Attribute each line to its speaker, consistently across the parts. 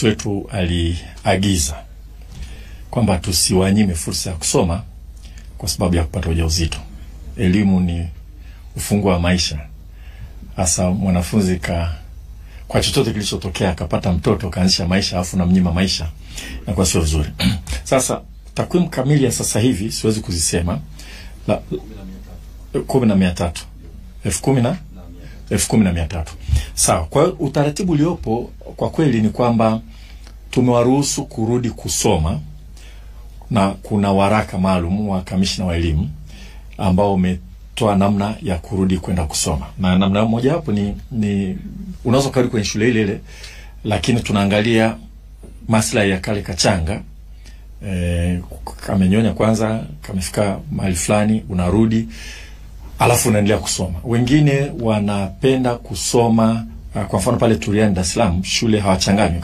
Speaker 1: Wetu aliagiza kwamba tusiwanyime fursa ya kusoma kwa sababu ya kupata ujauzito. Elimu ni ufunguo wa maisha. Hasa mwanafunzi kwa chochote kilichotokea akapata mtoto kaanzisha maisha afu na mnyima maisha, na kwa sio vizuri. Sasa takwimu kamili ya sasa hivi siwezi kuzisema. 10,300 10,300. Sawa. Kwa hiyo utaratibu uliopo kwa kweli ni kwamba tumewaruhusu kurudi kusoma, na kuna waraka maalum wa kamishna wa elimu ambao umetoa namna ya kurudi kwenda kusoma. Na namna moja hapo ni unaweza kurudi kwenye shule ile, lakini tunaangalia maslahi ya kale kachanga. Kamenyonya kwanza, kamefika mahali fulani unarudi, alafu unaendelea kusoma. Wengine wanapenda kusoma, kwa mfano pale Turiani Dar es Salaam shule hawachanganywi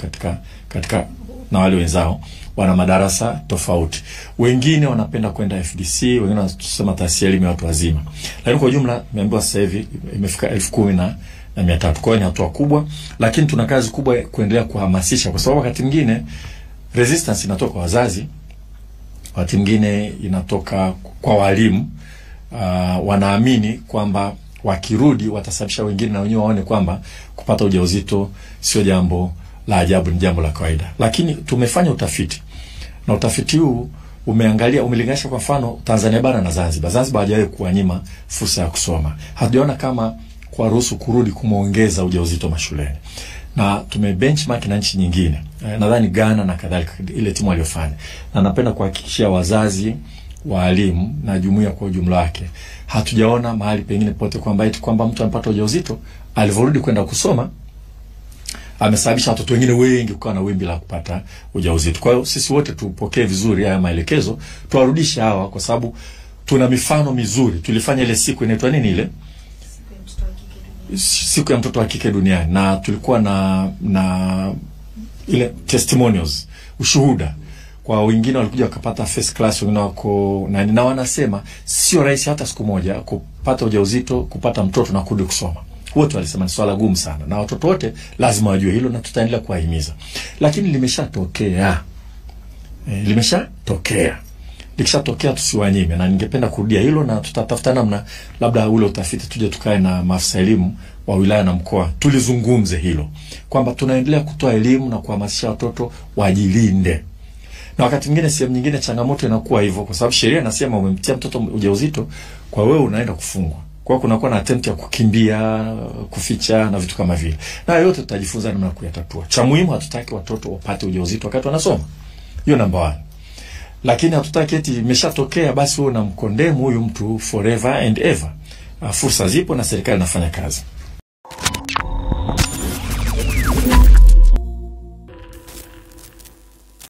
Speaker 1: katika na wale wenzao, wana madarasa tofauti. Wengine wanapenda kwenda FDC, wengine wanasema taasisi ya elimu ya watu wazima. Lakini kwa jumla nimeambiwa sasa hivi imefika 10,300. Kwa hiyo ni hatua kubwa, lakini tuna kazi kubwa kuendelea kuhamasisha, kwa sababu wakati mwingine resistance inatoka kwa wazazi, wakati mwingine inatoka kwa walimu. Wanaamini kwamba wakirudi watasababisha wengine na wenyewe waone kwamba kupata ujauzito sio jambo la ajabu, ni jambo la kawaida. Lakini tumefanya utafiti, na utafiti huu umelinganisha kwa mfano Tanzania bara na Zanzibar. Zanzibar hajawahi kuwanyima fursa ya kusoma. Hatujaona kama kwa ruhusu kurudi kumeongeza ujauzito mashuleni. Na tumebenchmark na nchi nyingine. Nadhani Ghana na kadhalika, ile timu aliyofanya. Na napenda kuhakikishia wazazi, walimu na jumuiya kwa ujumla wake, hatujaona mahali pengine pote kwamba mtu anapata ujauzito alivorudi kwenda kusoma amesababisha watoto wengine wengi kuwa na wimbi la kupata ujauzito. Kwa hiyo sisi wote tupokee vizuri haya maelekezo, tuwarudishe hawa, kwa sababu tuna mifano mizuri. Tulifanya ile siku inaitwa nini ile? Siku ya mtoto wa kike duniani, na tulikuwa na ile testimonials, ushuhuda. Kwa wengine walikuja wakapata first class, wengine wako na wanasema sio rahisi hata siku moja kupata ujauzito, kupata mtoto na kurudi kusoma. Wote walisema ni swala gumu sana, na watoto wote lazima wajue hilo, na tutaendelea kuwahimiza. Lakini limeshatokea. Likishatokea tusiwanyime, na ningependa kurudia hilo, na tutatafuta namna labda ule utafiti tuje tukae na maafisa elimu wa wilaya na mkoa tulizungumze hilo, kwamba tunaendelea kutoa elimu na kuhamasisha watoto wajilinde. Na wakati mwingine sehemu nyingine changamoto inakuwa hivyo, kwa sababu sheria inasema umemtia mtoto ujauzito, kwa wewe unaenda kufungwa. Kwa kunakuwa na attempt ya kukimbia, kuficha na vitu kama vile. Na yote tutajifunza namna kuyatatua. Cha muhimu, hatutaki watoto wapate ujauzito wakati wanasoma. Hiyo namba 1. Lakini hatutaki eti imeshatokea basi wewe unamkondemu huyu mtu forever and ever. Fursa zipo na serikali inafanya kazi.